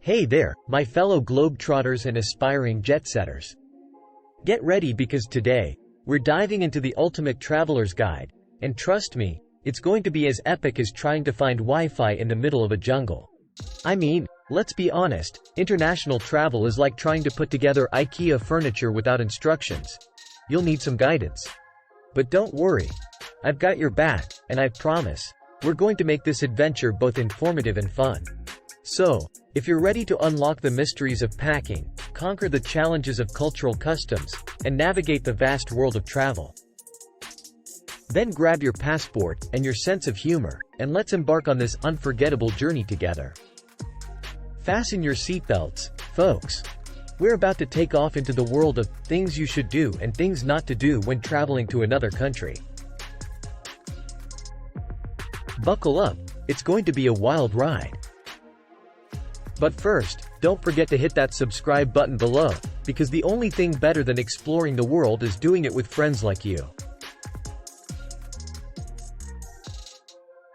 Hey there, my fellow globetrotters and aspiring jet-setters. Get ready because today, we're diving into the ultimate traveler's guide, and trust me, it's going to be as epic as trying to find Wi-Fi in the middle of a jungle. I mean, let's be honest, international travel is like trying to put together IKEA furniture without instructions. You'll need some guidance. But don't worry, I've got your back, and I promise, we're going to make this adventure both informative and fun. So, if you're ready to unlock the mysteries of packing, conquer the challenges of cultural customs, and navigate the vast world of travel, then grab your passport and your sense of humor, and let's embark on this unforgettable journey together. Fasten your seatbelts, folks. We're about to take off into the world of things you should do and things not to do when traveling to another country. Buckle up, it's going to be a wild ride. But first, don't forget to hit that subscribe button below, because the only thing better than exploring the world is doing it with friends like you.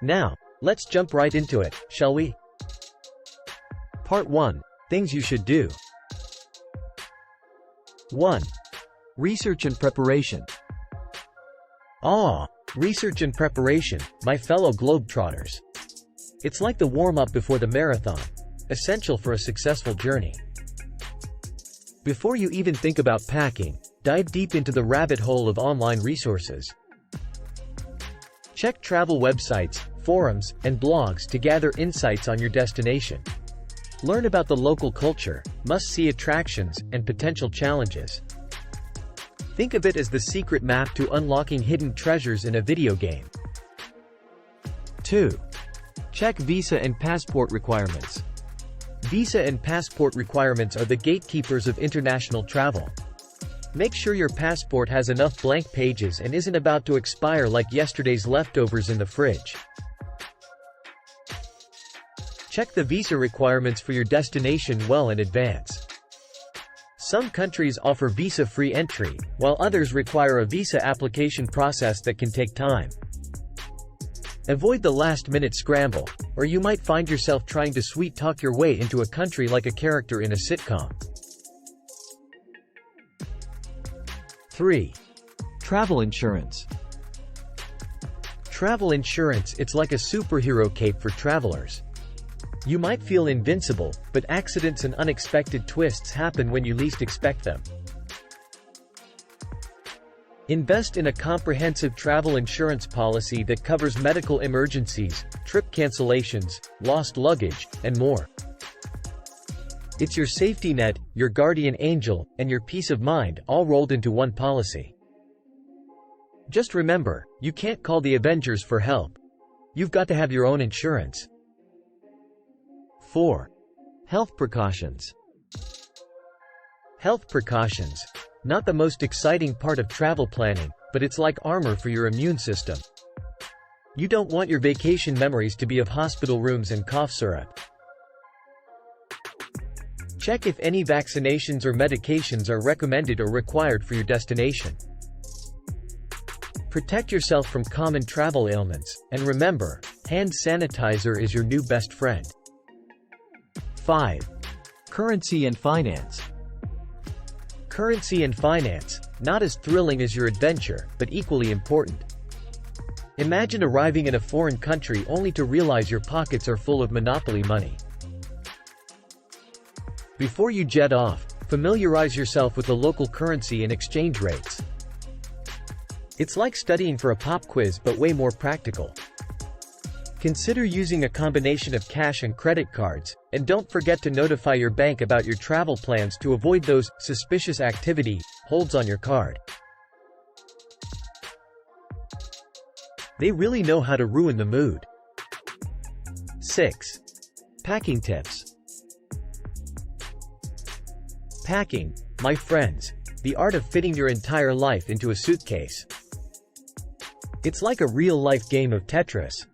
Now, let's jump right into it, shall we? Part 1. Things you should do. 1. Research and preparation. Research and preparation, my fellow globetrotters. It's like the warm-up before the marathon, essential for a successful journey. Before you even think about packing, dive deep into the rabbit hole of online resources. Check travel websites, forums, and blogs to gather insights on your destination. Learn about the local culture, must-see attractions, and potential challenges. Think of it as the secret map to unlocking hidden treasures in a video game. 2. Check visa and passport requirements. Visa and passport requirements are the gatekeepers of international travel. Make sure your passport has enough blank pages and isn't about to expire like yesterday's leftovers in the fridge. Check the visa requirements for your destination well in advance. Some countries offer visa-free entry, while others require a visa application process that can take time. Avoid the last-minute scramble, or you might find yourself trying to sweet-talk your way into a country like a character in a sitcom. 3. Travel insurance. Travel insurance, it's like a superhero cape for travelers. You might feel invincible, but accidents and unexpected twists happen when you least expect them. Invest in a comprehensive travel insurance policy that covers medical emergencies, trip cancellations, lost luggage, and more. It's your safety net, your guardian angel, and your peace of mind all rolled into one policy. Just remember, you can't call the Avengers for help. You've got to have your own insurance. 4. Health precautions. Health precautions. Not the most exciting part of travel planning, but it's like armor for your immune system. You don't want your vacation memories to be of hospital rooms and cough syrup. Check if any vaccinations or medications are recommended or required for your destination. Protect yourself from common travel ailments, and remember, hand sanitizer is your new best friend. 5. Currency and finance. Currency and finance, not as thrilling as your adventure, but equally important. Imagine arriving in a foreign country only to realize your pockets are full of monopoly money. Before you jet off, familiarize yourself with the local currency and exchange rates. It's like studying for a pop quiz but way more practical. Consider using a combination of cash and credit cards, and don't forget to notify your bank about your travel plans to avoid those suspicious activity holds on your card. They really know how to ruin the mood. 6. Packing tips. Packing, my friends, the art of fitting your entire life into a suitcase. It's like a real-life game of Tetris.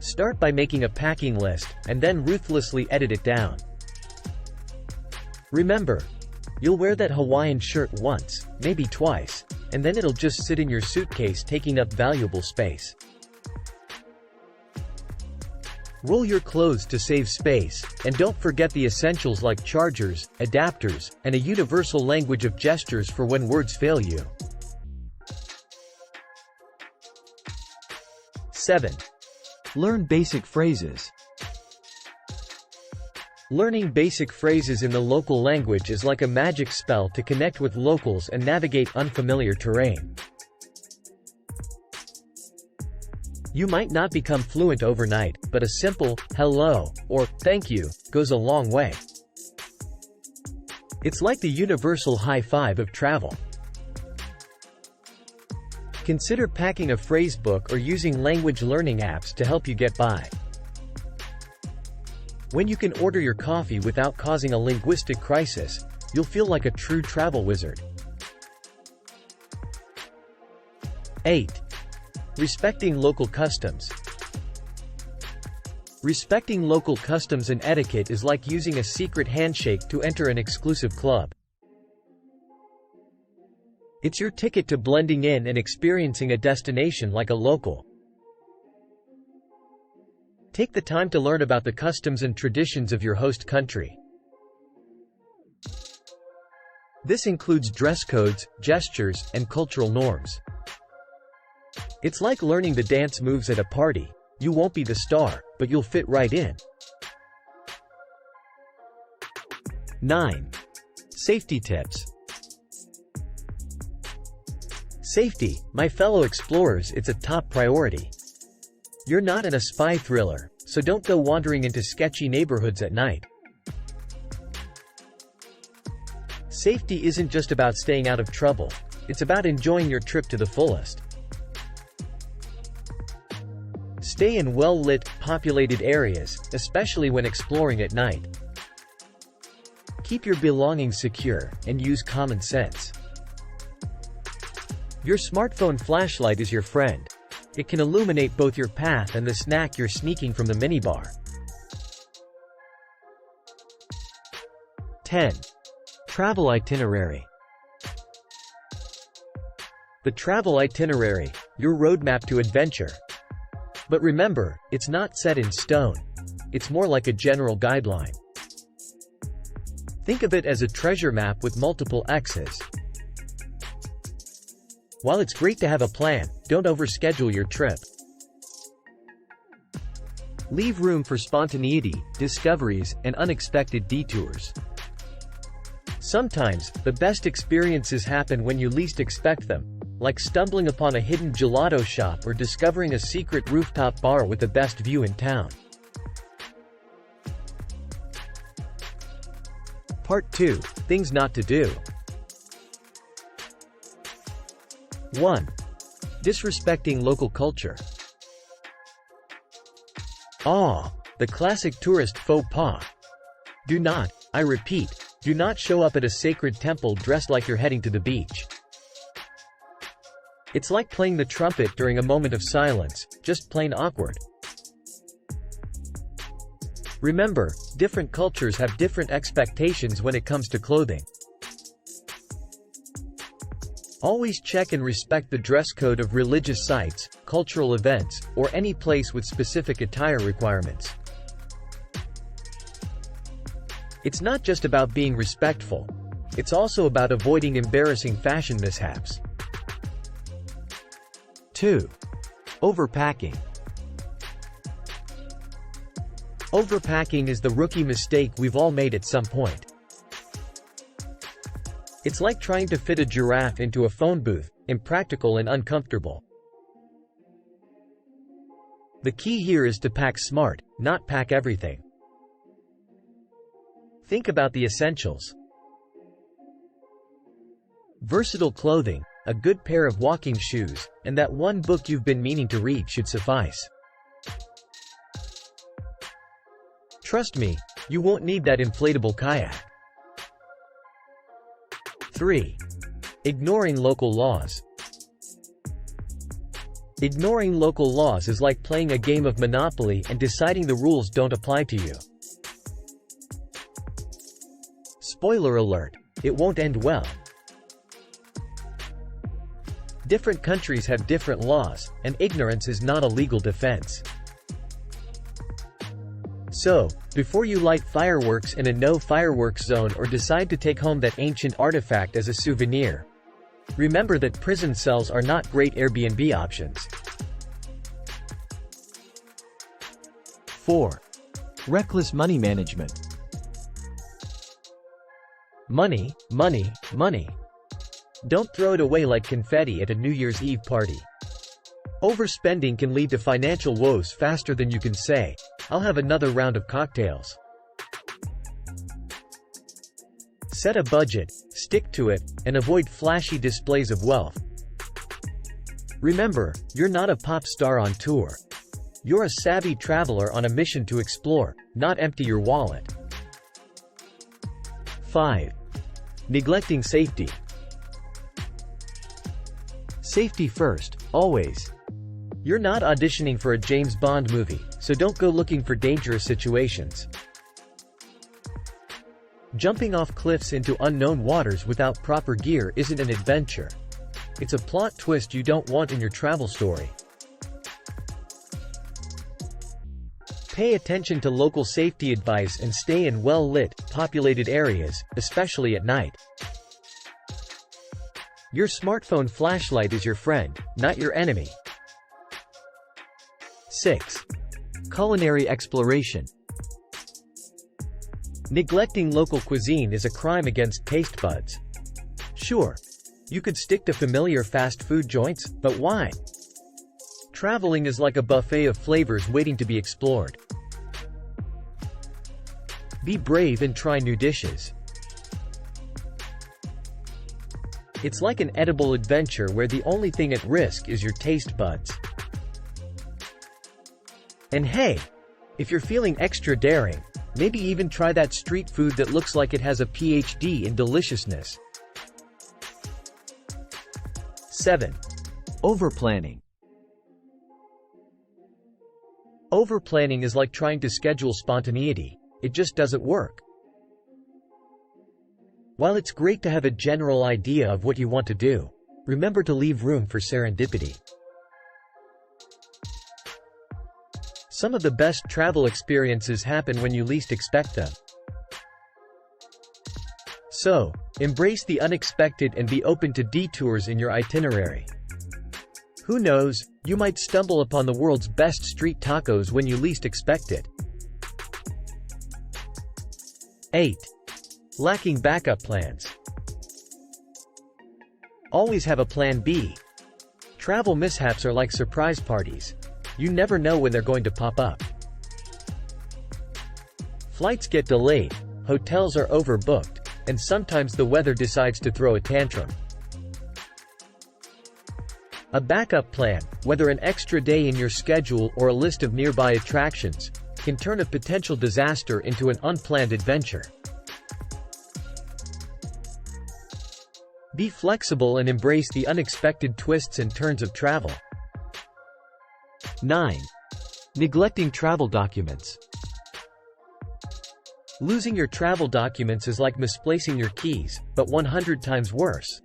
Start by making a packing list, and then ruthlessly edit it down. Remember, you'll wear that Hawaiian shirt once, maybe twice, and then it'll just sit in your suitcase taking up valuable space. Roll your clothes to save space, and don't forget the essentials like chargers, adapters, and a universal language of gestures for when words fail you. 7. Learn basic phrases. Learning basic phrases in the local language is like a magic spell to connect with locals and navigate unfamiliar terrain. You might not become fluent overnight, but a simple "hello" or "thank you" goes a long way. It's like the universal high five of travel. Consider packing a phrase book or using language learning apps to help you get by. When you can order your coffee without causing a linguistic crisis, you'll feel like a true travel wizard. 8. Respecting local customs. Respecting local customs and etiquette is like using a secret handshake to enter an exclusive club. It's your ticket to blending in and experiencing a destination like a local. Take the time to learn about the customs and traditions of your host country. This includes dress codes, gestures, and cultural norms. It's like learning the dance moves at a party. You won't be the star, but you'll fit right in. 9. Safety tips. Safety, my fellow explorers, it's a top priority. You're not in a spy thriller, so don't go wandering into sketchy neighborhoods at night. Safety isn't just about staying out of trouble, it's about enjoying your trip to the fullest. Stay in well-lit, populated areas, especially when exploring at night. Keep your belongings secure, and use common sense. Your smartphone flashlight is your friend. It can illuminate both your path and the snack you're sneaking from the minibar. 10. Travel itinerary. The travel itinerary, your roadmap to adventure. But remember, it's not set in stone. It's more like a general guideline. Think of it as a treasure map with multiple X's. While it's great to have a plan, don't overschedule your trip. Leave room for spontaneity, discoveries, and unexpected detours. Sometimes, the best experiences happen when you least expect them, like stumbling upon a hidden gelato shop or discovering a secret rooftop bar with the best view in town. Part 2. Things not to do. 1. Disrespecting local culture. The classic tourist faux pas. Do not, I repeat, do not show up at a sacred temple dressed like you're heading to the beach. It's like playing the trumpet during a moment of silence, just plain awkward. Remember, different cultures have different expectations when it comes to clothing. Always check and respect the dress code of religious sites, cultural events, or any place with specific attire requirements. It's not just about being respectful. It's also about avoiding embarrassing fashion mishaps. 2. Overpacking. Overpacking is the rookie mistake we've all made at some point. It's like trying to fit a giraffe into a phone booth, impractical and uncomfortable. The key here is to pack smart, not pack everything. Think about the essentials. Versatile clothing, a good pair of walking shoes, and that one book you've been meaning to read should suffice. Trust me, you won't need that inflatable kayak. 3. Ignoring local laws. Ignoring local laws is like playing a game of Monopoly and deciding the rules don't apply to you. Spoiler alert, it won't end well. Different countries have different laws, and ignorance is not a legal defense. So, before you light fireworks in a no-fireworks zone or decide to take home that ancient artifact as a souvenir, remember that prison cells are not great Airbnb options. 4. Reckless money management. Money, money, money. Don't throw it away like confetti at a New Year's Eve party. Overspending can lead to financial woes faster than you can say, "I'll have another round of cocktails." Set a budget, stick to it, and avoid flashy displays of wealth. Remember, you're not a pop star on tour. You're a savvy traveler on a mission to explore, not empty your wallet. 5. Neglecting safety. Safety first, always. You're not auditioning for a James Bond movie, so don't go looking for dangerous situations. Jumping off cliffs into unknown waters without proper gear isn't an adventure. It's a plot twist you don't want in your travel story. Pay attention to local safety advice and stay in well-lit, populated areas, especially at night. Your smartphone flashlight is your friend, not your enemy. 6. Culinary exploration. Neglecting local cuisine is a crime against taste buds. Sure, you could stick to familiar fast food joints, but why? Traveling is like a buffet of flavors waiting to be explored. Be brave and try new dishes. It's like an edible adventure where the only thing at risk is your taste buds. And hey, if you're feeling extra daring, maybe even try that street food that looks like it has a PhD in deliciousness. 7. Overplanning. Overplanning is like trying to schedule spontaneity. It just doesn't work. While it's great to have a general idea of what you want to do, remember to leave room for serendipity. Some of the best travel experiences happen when you least expect them. So, embrace the unexpected and be open to detours in your itinerary. Who knows, you might stumble upon the world's best street tacos when you least expect it. 8. Lacking backup plans. Always have a plan B. Travel mishaps are like surprise parties. You never know when they're going to pop up. Flights get delayed, hotels are overbooked, and sometimes the weather decides to throw a tantrum. A backup plan, whether an extra day in your schedule or a list of nearby attractions, can turn a potential disaster into an unplanned adventure. Be flexible and embrace the unexpected twists and turns of travel. 9. Neglecting travel documents. Losing your travel documents is like misplacing your keys, but 100 times worse.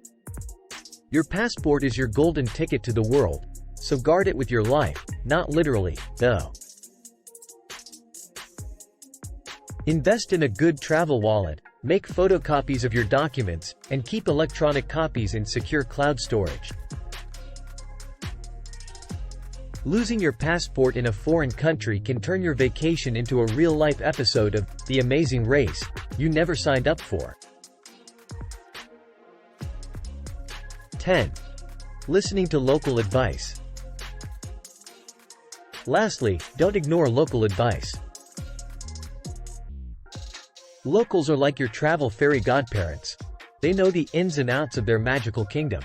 Your passport is your golden ticket to the world, so guard it with your life, not literally, though. Invest in a good travel wallet, make photocopies of your documents, and keep electronic copies in secure cloud storage. Losing your passport in a foreign country can turn your vacation into a real-life episode of The Amazing Race you never signed up for. 10. Listening to local advice. Lastly, don't ignore local advice. Locals are like your travel fairy godparents. They know the ins and outs of their magical kingdom.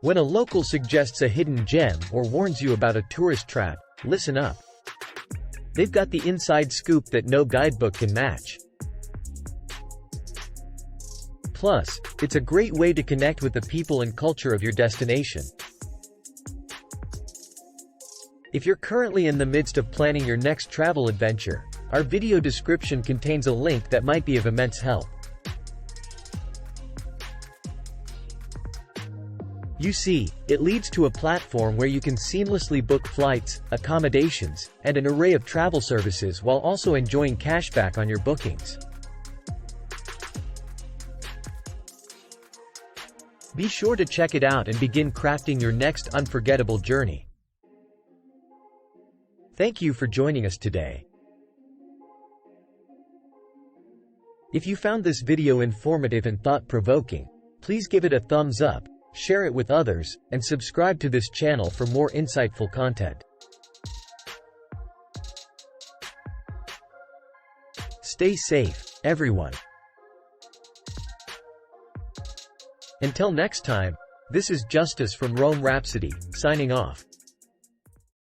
When a local suggests a hidden gem or warns you about a tourist trap, listen up. They've got the inside scoop that no guidebook can match. Plus, it's a great way to connect with the people and culture of your destination. If you're currently in the midst of planning your next travel adventure, our video description contains a link that might be of immense help. You see, it leads to a platform where you can seamlessly book flights, accommodations, and an array of travel services while also enjoying cashback on your bookings. Be sure to check it out and begin crafting your next unforgettable journey. Thank you for joining us today. If you found this video informative and thought-provoking, please give it a thumbs up, share it with others, and subscribe to this channel for more insightful content. Stay safe, everyone. Until next time, this is Justice from Rome Rhapsody, signing off.